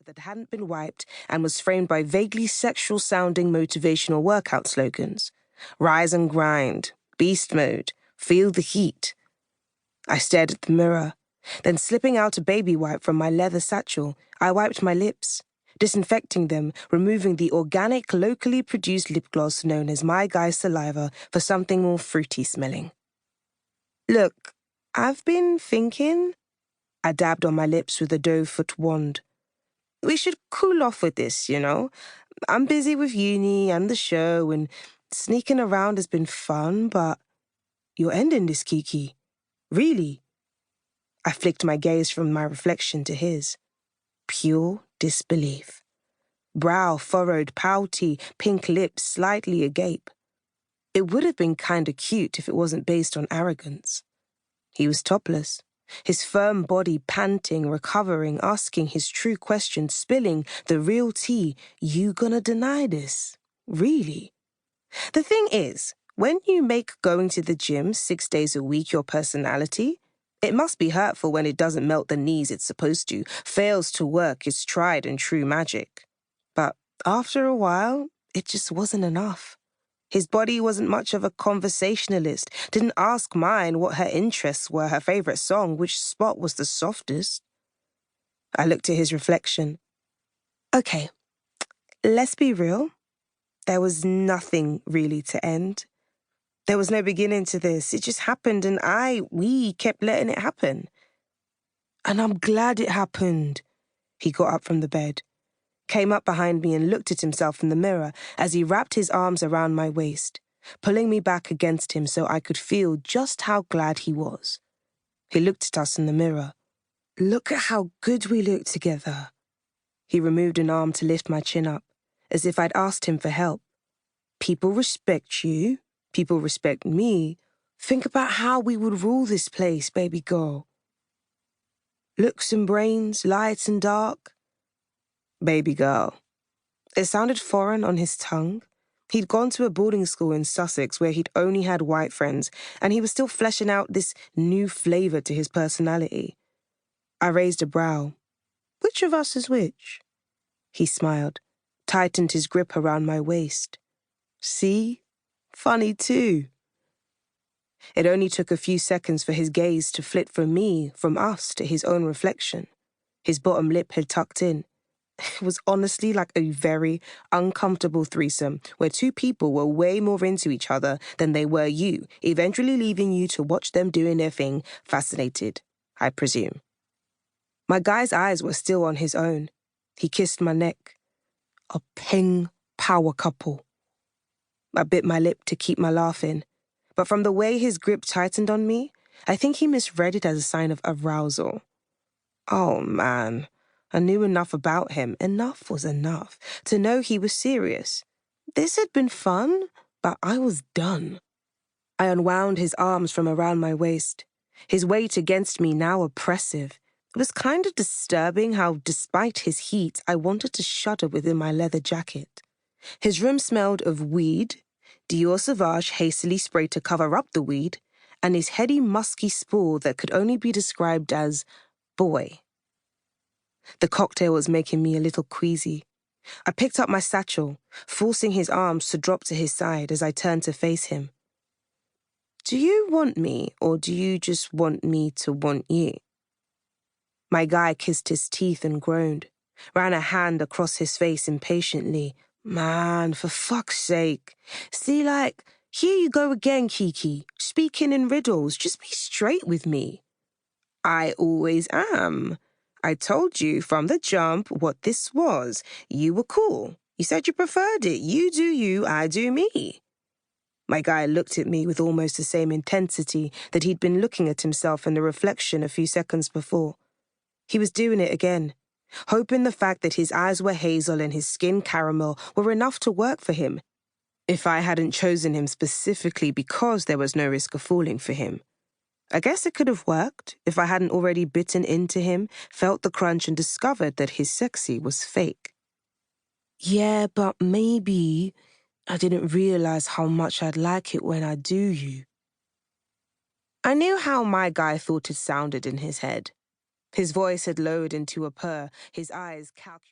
that hadn't been wiped and was framed by vaguely sexual-sounding motivational workout slogans. Rise and grind, beast mode, feel the heat. I stared at the mirror. Then slipping out a baby wipe from my leather satchel, I wiped my lips, disinfecting them, removing the organic, locally produced lip gloss known as My Guy's Saliva for something more fruity smelling. Look, I've been thinking. I dabbed on my lips with a doe-foot wand. We should cool off with this, you know? I'm busy with uni and the show, and sneaking around has been fun, but you're ending this, Kiki. Really? I flicked my gaze from my reflection to his. Pure disbelief. Brow furrowed, pouty, pink lips slightly agape. It would have been kinda cute if it wasn't based on arrogance. He was topless, his firm body panting, recovering, asking his true question, spilling the real tea. You gonna deny this? Really? The thing is, when you make going to the gym 6 days a week your personality, it must be hurtful when it doesn't melt the knees it's supposed to, fails to work its tried and true magic. But after a while, it just wasn't enough. His body wasn't much of a conversationalist, didn't ask mine what her interests were, her favorite song, which spot was the softest. I looked at his reflection. Okay, let's be real. There was nothing really to end. There was no beginning to this. It just happened and we kept letting it happen. And I'm glad it happened. He got up from the bed, came up behind me and looked at himself in the mirror as he wrapped his arms around my waist, pulling me back against him so I could feel just how glad he was. He looked at us in the mirror. Look at how good we look together. He removed an arm to lift my chin up, as if I'd asked him for help. People respect you. People respect me. Think about how we would rule this place, baby girl. Looks and brains, light and dark. Baby girl. It sounded foreign on his tongue. He'd gone to a boarding school in Sussex where he'd only had white friends, and he was still fleshing out this new flavour to his personality. I raised a brow. Which of us is which? He smiled, tightened his grip around my waist. See? Funny too. It only took a few seconds for his gaze to flit from us to his own reflection. His bottom lip had tucked in. It was honestly like a very uncomfortable threesome where two people were way more into each other than they were you, eventually leaving you to watch them doing their thing, fascinated, I presume. My guy's eyes were still on his own. He kissed my neck. A ping power couple. I bit my lip to keep my laugh in, but from the way his grip tightened on me, I think he misread it as a sign of arousal. Oh man, I knew enough about him, enough was enough, to know he was serious. This had been fun, but I was done. I unwound his arms from around my waist, his weight against me now oppressive. It was kind of disturbing how, despite his heat, I wanted to shudder within my leather jacket. His room smelled of weed, Dior Sauvage hastily sprayed to cover up the weed, and his heady, musky spore that could only be described as boy. The cocktail was making me a little queasy. I picked up my satchel, forcing his arms to drop to his side as I turned to face him. Do you want me, or do you just want me to want you? My guy kissed his teeth and groaned, ran a hand across his face impatiently. Man, for fuck's sake. See, here you go again, Kiki, speaking in riddles. Just be straight with me. I always am. I told you from the jump what this was. You were cool. You said you preferred it. You do you, I do me. My guy looked at me with almost the same intensity that he'd been looking at himself in the reflection a few seconds before. He was doing it again, hoping the fact that his eyes were hazel and his skin caramel were enough to work for him, if I hadn't chosen him specifically because there was no risk of falling for him. I guess it could have worked if I hadn't already bitten into him, felt the crunch and discovered that his sexy was fake. Yeah, but maybe I didn't realize how much I'd like it when I do you. I knew how my guy thought it sounded in his head. His voice had lowered into a purr, his eyes calculated.